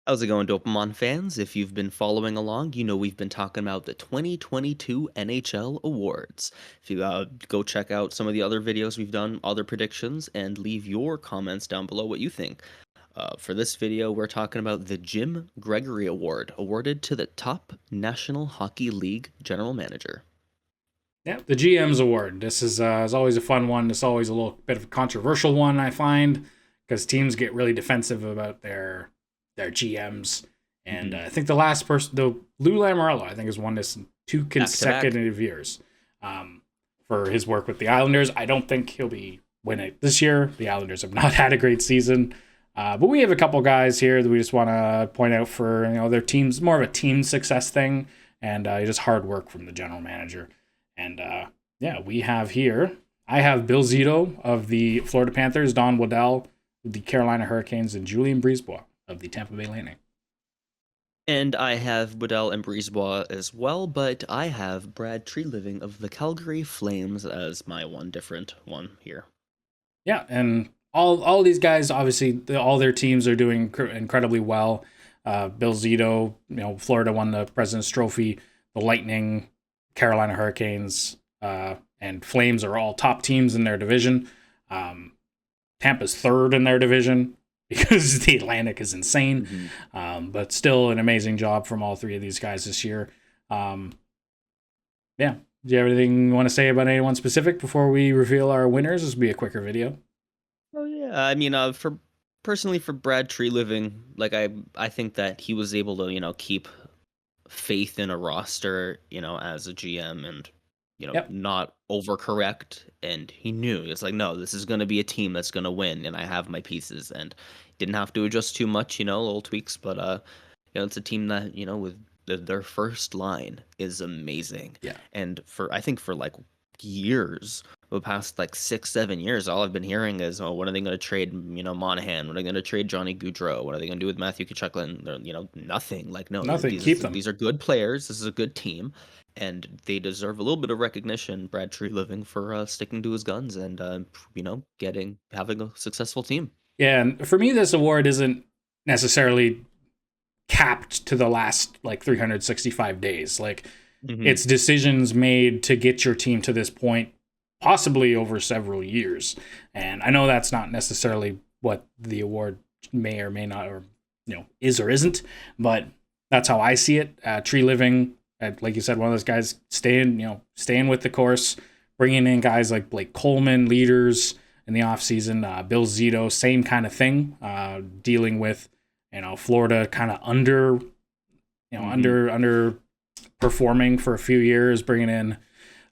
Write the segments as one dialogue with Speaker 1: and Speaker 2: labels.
Speaker 1: How's it going, Dopamon fans? If you've been following along, you know we've been talking about the 2022 NHL Awards. If you go check out some of the other videos we've done, other predictions, and leave your comments down below what you think. For this video, we're talking about the Jim Gregory Award, awarded to the top National Hockey League general manager.
Speaker 2: Yeah, the GM's award. This is always a fun one. It's always a little bit of a controversial one, I find, because teams get really defensive about their GMs. And
Speaker 1: Mm-hmm.
Speaker 2: I think the last person, though, Lou Lamoriello, I think has won this in two
Speaker 1: Back to back.
Speaker 2: consecutive years for his work with the Islanders. I don't think he'll be winning it this year. The Islanders have not had a great season. But we have a couple guys here that we just want to point out for their teams, more of a team success thing, and just hard work from the general manager. And yeah, we have here. I have Bill Zito of the Florida Panthers, Don Waddell of the Carolina Hurricanes, and Julien Brisebois of the Tampa Bay Lightning.
Speaker 1: And I have Waddell and Brisebois as well, but I have Brad Treliving of the Calgary Flames as my one different one here.
Speaker 2: Yeah, and all these guys, obviously, all their teams are doing incredibly well. Bill Zito, Florida won the President's Trophy. The Lightning, Carolina Hurricanes, and Flames are all top teams in their division. Tampa's third in their division because the Atlantic is insane. But still an amazing job from all three of these guys this year. Yeah. Do you have anything you want to say about anyone specific before we reveal our winners? This will be a quicker video.
Speaker 1: Oh yeah, I mean, for personally for Brad Treliving, like I think that he was able to keep faith in a roster, as a GM and
Speaker 2: Yep.
Speaker 1: not overcorrect, and he knew it's like, no, this is going to be a team that's going to win, and I have my pieces, and didn't have to adjust too much, little tweaks, but it's a team that with their first line is amazing,
Speaker 2: Yeah.
Speaker 1: and I think for like years, the past like 6-7 years, all I've been hearing is, oh, when are they going to trade Monahan? When are they going to trade Johnny Gaudreau? What are they going to do with Matthew Tkachuk? And nothing. Like, no,
Speaker 2: Nothing. Keep them.
Speaker 1: these are good players. This is a good team, and they deserve a little bit of recognition. Brad Treliving for sticking to his guns and having a successful team.
Speaker 2: Yeah, and for me, this award isn't necessarily capped to the last like 365 days. Like,
Speaker 1: Hmm.
Speaker 2: it's decisions made to get your team to this point, possibly over several years. And I know that's not necessarily what the award may or may not, or is or isn't, but that's how I see it. Treliving, like you said, one of those guys staying with the course, bringing in guys like Blake Coleman, leaders in the offseason. Bill Zito, same kind of thing, dealing with Florida kind of
Speaker 1: Hmm.
Speaker 2: underperforming for a few years, bringing in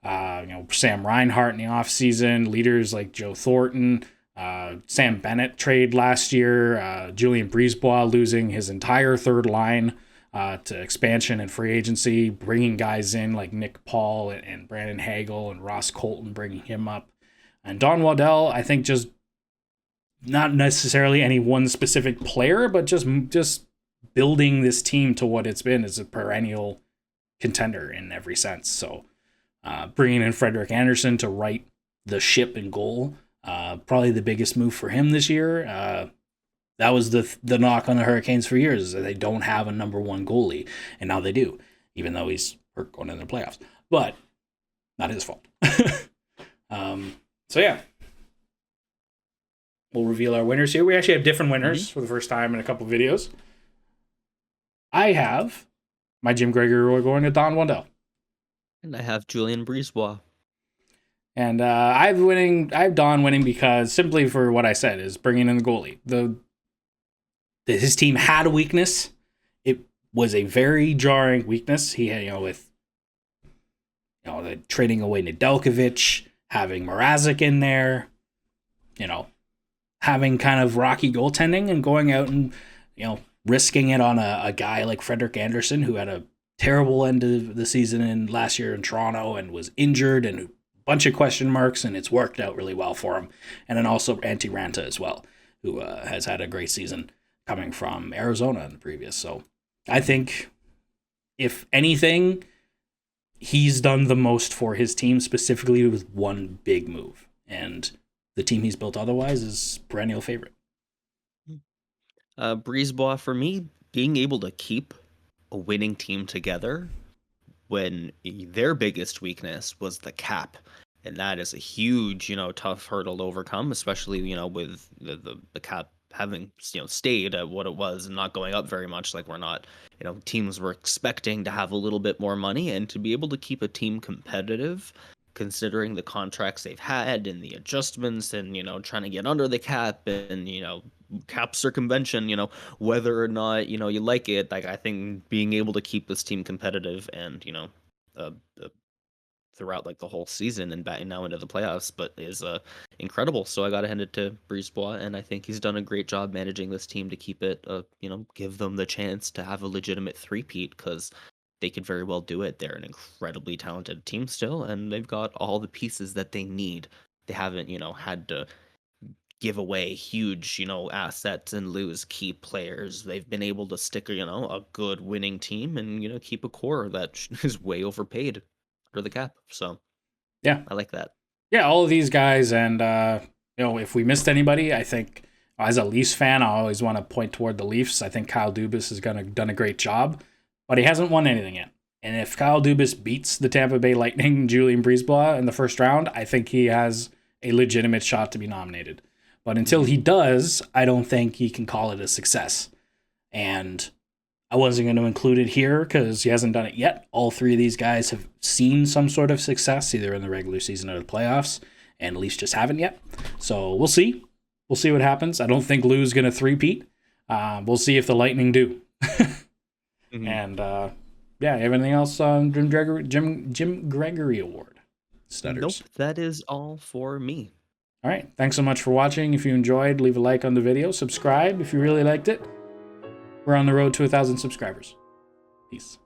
Speaker 2: Sam Reinhart in the offseason, leaders like Joe Thornton, Sam Bennett trade last year, Julien Brisebois losing his entire third line to expansion and free agency, bringing guys in like Nick Paul and Brandon Hagel and Ross Colton, bringing him up. And Don Waddell, I think, just not necessarily any one specific player, but just building this team to what it's been as a perennial contender in every sense. So bringing in Frederick Anderson to right the ship and goal, probably the biggest move for him this year. That was the knock on the Hurricanes for years, is that they don't have a number one goalie, and now they do, even though he's hurt going into the playoffs. But not his fault. So yeah, we'll reveal our winners here. We actually have different
Speaker 1: Hmm.
Speaker 2: winners for the first time in a couple of videos. I have my Jim Gregory Award going to Don Waddell.
Speaker 1: And I have Julien Brisebois.
Speaker 2: And I have Don winning because simply for what I said is bringing in the goalie. His team had a weakness. It was a very jarring weakness. He had with the trading away Nedeljkovic, having Mrazek in there, having kind of rocky goaltending and going out and risking it on a guy like Frederick Anderson, who had a terrible end of the season in last year in Toronto and was injured and a bunch of question marks, and it's worked out really well for him. And then also Antti Ranta as well, who has had a great season coming from Arizona in the previous. So I think, if anything, he's done the most for his team, specifically with one big move. And the team he's built otherwise is perennial favorite.
Speaker 1: Brisebois for me, being able to keep a winning team together when their biggest weakness was the cap. And that is a huge, tough hurdle to overcome, especially, with the cap having, stayed at what it was and not going up very much. Like we're not, teams were expecting to have a little bit more money, and to be able to keep a team competitive, considering the contracts they've had and the adjustments and, trying to get under the cap and, cap circumvention, whether or not, you like it, like I think being able to keep this team competitive and, uh, uh, throughout like the whole season and back now into the playoffs, but is incredible. So I got to hand it to Brisebois, and I think he's done a great job managing this team to keep it, give them the chance to have a legitimate three-peat, because they could very well do it. They're an incredibly talented team still, and they've got all the pieces that they need. They haven't, had to give away huge, assets and lose key players. They've been able to stick, a good winning team and, keep a core that is way overpaid for the cap. So
Speaker 2: Yeah.
Speaker 1: I like that.
Speaker 2: Yeah, all of these guys. And, if we missed anybody, I think as a Leafs fan, I always want to point toward the Leafs. I think Kyle Dubas has done a great job, but he hasn't won anything yet. And if Kyle Dubas beats the Tampa Bay Lightning, Julien Brisebois, in the first round, I think he has a legitimate shot to be nominated. But until he does, I don't think he can call it a success. And I wasn't going to include it here because he hasn't done it yet. All three of these guys have seen some sort of success, either in the regular season or the playoffs, and Leafs just haven't yet. So we'll see. We'll see what happens. I don't think Lou's going to three-peat. We'll see if the Lightning do.
Speaker 1: Mm-hmm.
Speaker 2: And, yeah, anything else on Jim Gregory Award? Stutters.
Speaker 1: Nope, that is all for me.
Speaker 2: All right. Thanks so much for watching. If you enjoyed, leave a like on the video. Subscribe if you really liked it. We're on the road to 1,000 subscribers. Peace.